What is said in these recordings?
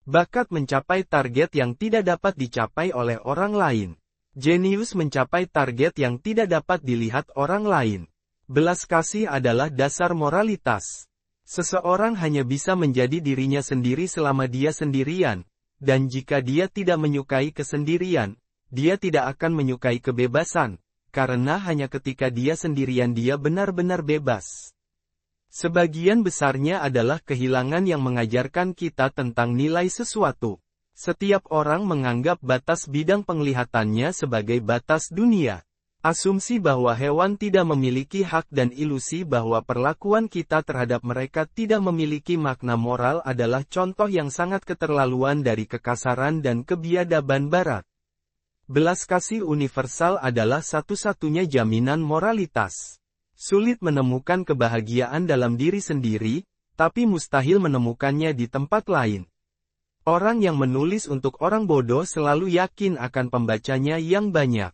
Bakat mencapai target yang tidak dapat dicapai oleh orang lain. Jenius mencapai target yang tidak dapat dilihat orang lain. Belas kasih adalah dasar moralitas. Seseorang hanya bisa menjadi dirinya sendiri selama dia sendirian, dan jika dia tidak menyukai kesendirian, dia tidak akan menyukai kebebasan, karena hanya ketika dia sendirian dia benar-benar bebas. Sebagian besarnya adalah kehilangan yang mengajarkan kita tentang nilai sesuatu. Setiap orang menganggap batas bidang penglihatannya sebagai batas dunia. Asumsi bahwa hewan tidak memiliki hak dan ilusi bahwa perlakuan kita terhadap mereka tidak memiliki makna moral adalah contoh yang sangat keterlaluan dari kekasaran dan kebiadaban Barat. Belas kasih universal adalah satu-satunya jaminan moralitas. Sulit menemukan kebahagiaan dalam diri sendiri, tapi mustahil menemukannya di tempat lain. Orang yang menulis untuk orang bodoh selalu yakin akan pembacanya yang banyak.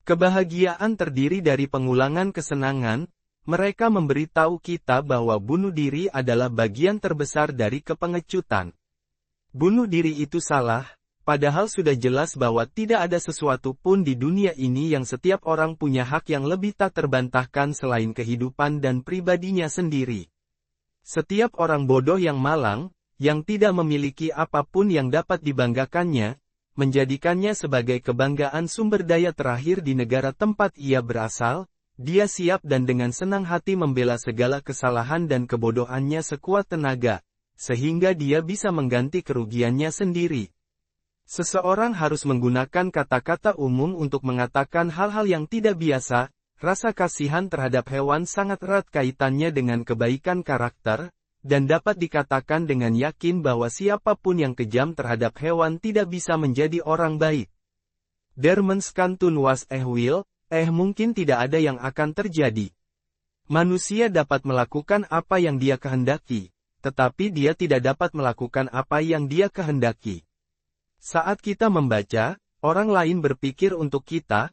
Kebahagiaan terdiri dari pengulangan kesenangan, mereka memberitahu kita bahwa bunuh diri adalah bagian terbesar dari kepengecutan. Bunuh diri itu salah. Padahal sudah jelas bahwa tidak ada sesuatu pun di dunia ini yang setiap orang punya hak yang lebih tak terbantahkan selain kehidupan dan pribadinya sendiri. Setiap orang bodoh yang malang, yang tidak memiliki apapun yang dapat dibanggakannya, menjadikannya sebagai kebanggaan sumber daya terakhir di negara tempat ia berasal, dia siap dan dengan senang hati membela segala kesalahan dan kebodohannya sekuat tenaga, sehingga dia bisa mengganti kerugiannya sendiri. Seseorang harus menggunakan kata-kata umum untuk mengatakan hal-hal yang tidak biasa. Rasa kasihan terhadap hewan sangat erat kaitannya dengan kebaikan karakter, dan dapat dikatakan dengan yakin bahwa siapapun yang kejam terhadap hewan tidak bisa menjadi orang baik. Der mens kan tun was will, mungkin tidak ada yang akan terjadi. Manusia dapat melakukan apa yang dia kehendaki, tetapi dia tidak dapat melakukan apa yang dia kehendaki. Saat kita membaca, orang lain berpikir untuk kita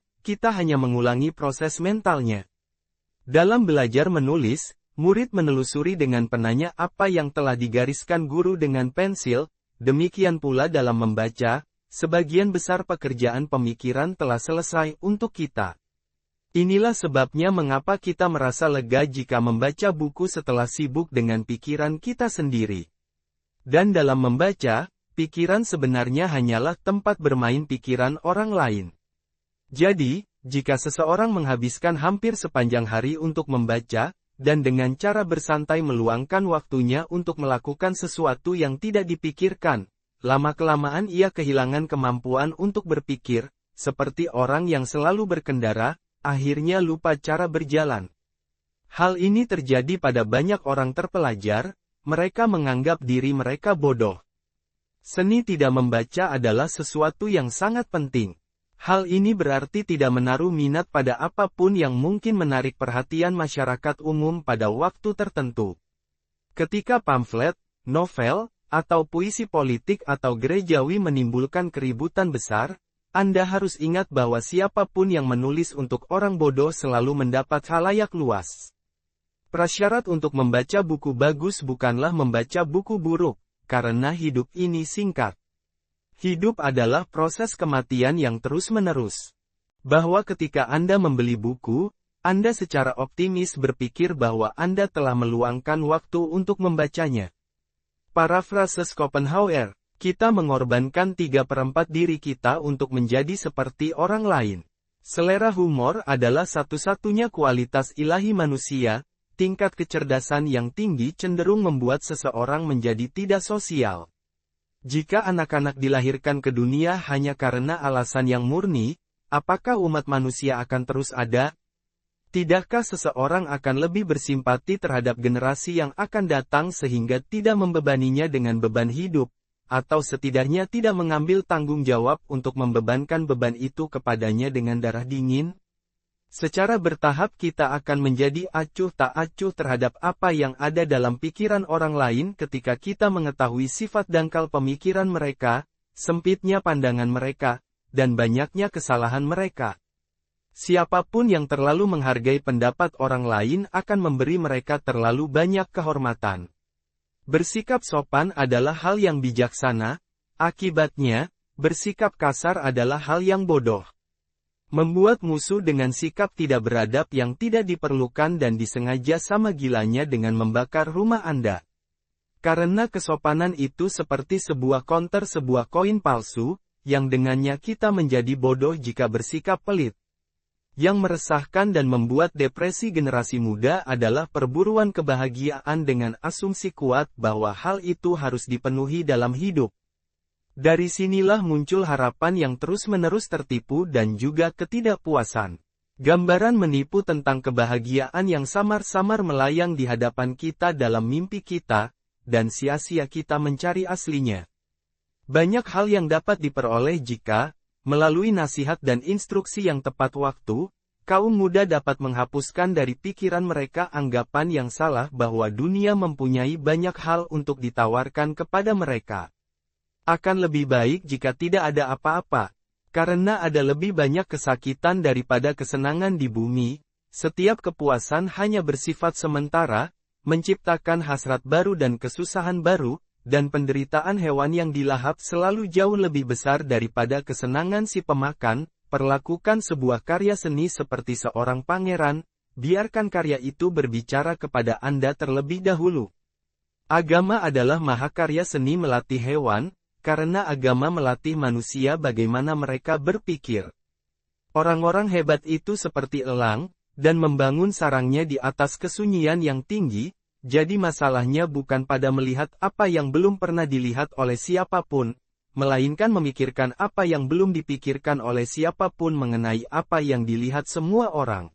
hanya mengulangi proses mentalnya. Dalam belajar menulis, murid menelusuri dengan penanya apa yang telah digariskan guru dengan pensil, demikian pula dalam membaca, sebagian besar pekerjaan pemikiran telah selesai untuk kita. Inilah sebabnya mengapa kita merasa lega jika membaca buku setelah sibuk dengan pikiran kita sendiri. Dan dalam membaca, pikiran sebenarnya hanyalah tempat bermain pikiran orang lain. Jadi, jika seseorang menghabiskan hampir sepanjang hari untuk membaca, dan dengan cara bersantai meluangkan waktunya untuk melakukan sesuatu yang tidak dipikirkan, lama-kelamaan ia kehilangan kemampuan untuk berpikir, seperti orang yang selalu berkendara, akhirnya lupa cara berjalan. Hal ini terjadi pada banyak orang terpelajar, mereka menganggap diri mereka bodoh. Seni tidak membaca adalah sesuatu yang sangat penting. Hal ini berarti tidak menaruh minat pada apapun yang mungkin menarik perhatian masyarakat umum pada waktu tertentu. Ketika pamflet, novel, atau puisi politik atau gerejawi menimbulkan keributan besar, Anda harus ingat bahwa siapapun yang menulis untuk orang bodoh selalu mendapat khalayak luas. Prasyarat untuk membaca buku bagus bukanlah membaca buku buruk. Karena hidup ini singkat. Hidup adalah proses kematian yang terus-menerus. Bahwa ketika Anda membeli buku, Anda secara optimis berpikir bahwa Anda telah meluangkan waktu untuk membacanya. Parafrase Schopenhauer, kita mengorbankan 3/4 diri kita untuk menjadi seperti orang lain. Selera humor adalah satu-satunya kualitas ilahi manusia. Tingkat kecerdasan yang tinggi cenderung membuat seseorang menjadi tidak sosial. Jika anak-anak dilahirkan ke dunia hanya karena alasan yang murni, apakah umat manusia akan terus ada? Tidakkah seseorang akan lebih bersimpati terhadap generasi yang akan datang sehingga tidak membebaninya dengan beban hidup, atau setidaknya tidak mengambil tanggung jawab untuk membebankan beban itu kepadanya dengan darah dingin? Secara bertahap kita akan menjadi acuh tak acuh terhadap apa yang ada dalam pikiran orang lain ketika kita mengetahui sifat dangkal pemikiran mereka, sempitnya pandangan mereka, dan banyaknya kesalahan mereka. Siapapun yang terlalu menghargai pendapat orang lain akan memberi mereka terlalu banyak kehormatan. Bersikap sopan adalah hal yang bijaksana, akibatnya, bersikap kasar adalah hal yang bodoh. Membuat musuh dengan sikap tidak beradab yang tidak diperlukan dan disengaja sama gilanya dengan membakar rumah Anda. Karena kesopanan itu seperti sebuah konter sebuah koin palsu, yang dengannya kita menjadi bodoh jika bersikap pelit. Yang meresahkan dan membuat depresi generasi muda adalah perburuan kebahagiaan dengan asumsi kuat bahwa hal itu harus dipenuhi dalam hidup. Dari sinilah muncul harapan yang terus-menerus tertipu dan juga ketidakpuasan. Gambaran menipu tentang kebahagiaan yang samar-samar melayang di hadapan kita dalam mimpi kita, dan sia-sia kita mencari aslinya. Banyak hal yang dapat diperoleh jika, melalui nasihat dan instruksi yang tepat waktu, kaum muda dapat menghapuskan dari pikiran mereka anggapan yang salah bahwa dunia mempunyai banyak hal untuk ditawarkan kepada mereka. Akan lebih baik jika tidak ada apa-apa, karena ada lebih banyak kesakitan daripada kesenangan di bumi. Setiap kepuasan hanya bersifat sementara, menciptakan hasrat baru dan kesusahan baru, dan penderitaan hewan yang dilahap selalu jauh lebih besar daripada kesenangan si pemakan. Perlakukan sebuah karya seni seperti seorang pangeran, biarkan karya itu berbicara kepada Anda terlebih dahulu. Agama adalah mahakarya seni melatih hewan, karena agama melatih manusia bagaimana mereka berpikir. Orang-orang hebat itu seperti elang, dan membangun sarangnya di atas kesunyian yang tinggi, jadi masalahnya bukan pada melihat apa yang belum pernah dilihat oleh siapapun, melainkan memikirkan apa yang belum dipikirkan oleh siapapun mengenai apa yang dilihat semua orang.